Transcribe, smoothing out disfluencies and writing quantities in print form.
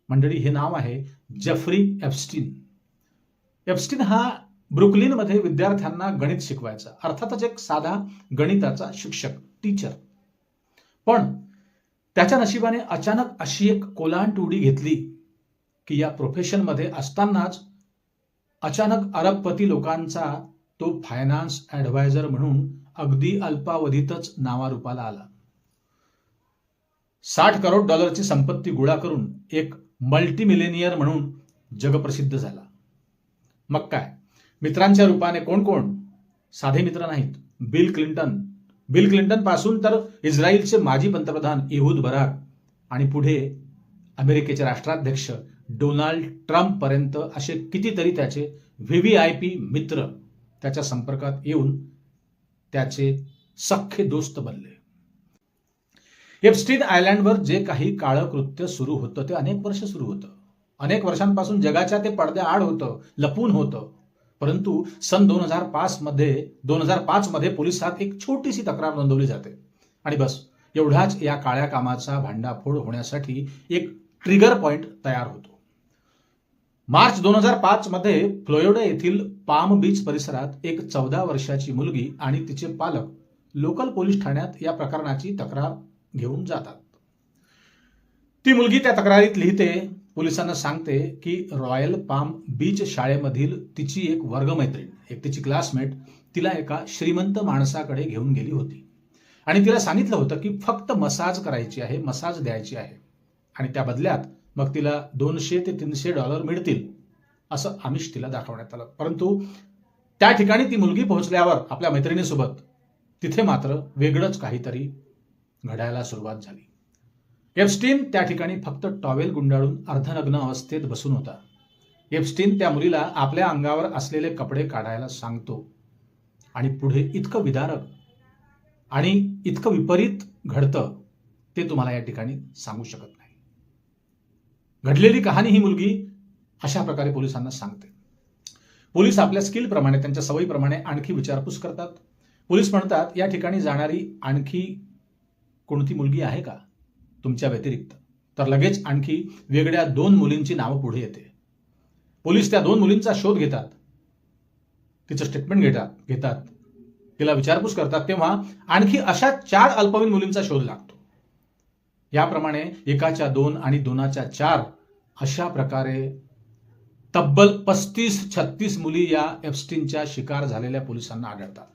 मंडळी, हे नाव आहे जेफ्री एप्स्टीन. एप्स्टीन हा ब्रुकलिनमध्ये विद्यार्थ्यांना गणित शिकवायचा. अर्थातच एक साधा गणिताचा शिक्षक, टीचर. पण त्याच्या नशिबाने अचानक अशी एक कोलांट घेतली की या प्रोफेशनमध्ये असतानाच अचानक अरबपती लोकांचा तो फायनान्स ॲडवायझर म्हणून अगदी अल्पावधीतच नावारूपाला आला. $60 करोड संपत्ती गोळा करून एक मल्टीमिलेनियर म्हणून जगप्रसिद्ध झाला. मग काय, मित्रांच्या रूपाने कोण कोण? साधे मित्र नाहीत. बिल क्लिंटन पासून तर इस्रायलचे माजी पंतप्रधान एहूद बराक आणि पुढे अमेरिकेचे राष्ट्राध्यक्ष डोनाल्ड ट्रम्प पर्यंत असे कितीतरी त्याचे व्हीव्हीआयपी मित्र त्याच्या संपर्कात येऊन त्याचे सख्खे दोस्त बनले. एप्स्टीन आयलँडवर जे काही काळं कृत्य सुरू होतं ते अनेक वर्ष सुरू होतं. अनेक वर्षांपासून जगाच्या ते पडद्याआड होतं, लपून होतं. परंतु सन 2005 मध्ये पोलिसात एक छोटीशी तक्रार नोंदवली जाते आणि बस एवढाच या काळ्या कामाचा भांडाफोड होण्यासाठी एक ट्रिगर पॉइंट तयार होतो. मार्च 2005 मध्ये फ्लोरिडा येथील पाम बीच परिसरात एक 14 वर्षाची मुलगी आणि तिचे पालक लोकल पोलीस ठाण्यात या प्रकरणाची तक्रार घेऊन जातात. ती मुलगी त्या तक्रारीत लिहिते, पोलिसांना सांगते की रॉयल पाम बीच शाळेमधील तिची एक वर्गमैत्रीण, एक तिची क्लासमेट तिला एका श्रीमंत माणसाकडे घेऊन गेली होती आणि तिला सांगितलं होतं की फक्त मसाज करायची आहे, मसाज द्यायची आहे आणि त्या बदल्यात मग तिला $200 ते $300 मिळतील असं आमिष तिला दाखवण्यात आलं. परंतु त्या ठिकाणी ती मुलगी पोहोचल्यावर आपल्या मैत्रिणीसोबत तिथे मात्र वेगळंच काहीतरी घडायला सुरुवात झाली. एप्स्टीन त्या ठिकाणी फक्त टॉवेल गुंडाळून अर्धनग्न अवस्थेत बसून होता. एप्स्टीन त्या मुलीला आपल्या अंगावर असलेले कपडे काढायला सांगतो आणि पुढे इतकं विदारक आणि इतकं विपरीत घडतं ते तुम्हाला या ठिकाणी सांगू शकत नाही. घडलेली कहाणी ही मुलगी अशा प्रकारे पोलिसांना सांगते. पोलीस आपल्या स्किलप्रमाणे, त्यांच्या सवयीप्रमाणे आणखी विचारपूस करतात. पोलीस म्हणतात, या ठिकाणी जाणारी आणखी कोणती मुलगी आहे का तुमच्या व्यतिरिक्त? तर लगेच आणखी वेगळ्या 2 मुलींची नावं पुढे येते. पोलीस त्या 2 मुलींचा शोध घेतात, तिचं स्टेटमेंट घेतात, तिला विचारपूस करतात. तेव्हा आणखी अशा 4 अल्पवयीन मुलींचा शोध लागतो. याप्रमाणे 1च्या 2 आणि 2च्या 4 अशा प्रकारे तब्बल 35-36 मुली या एप्स्टीनच्या शिकार झालेल्या पोलिसांना आढळतात.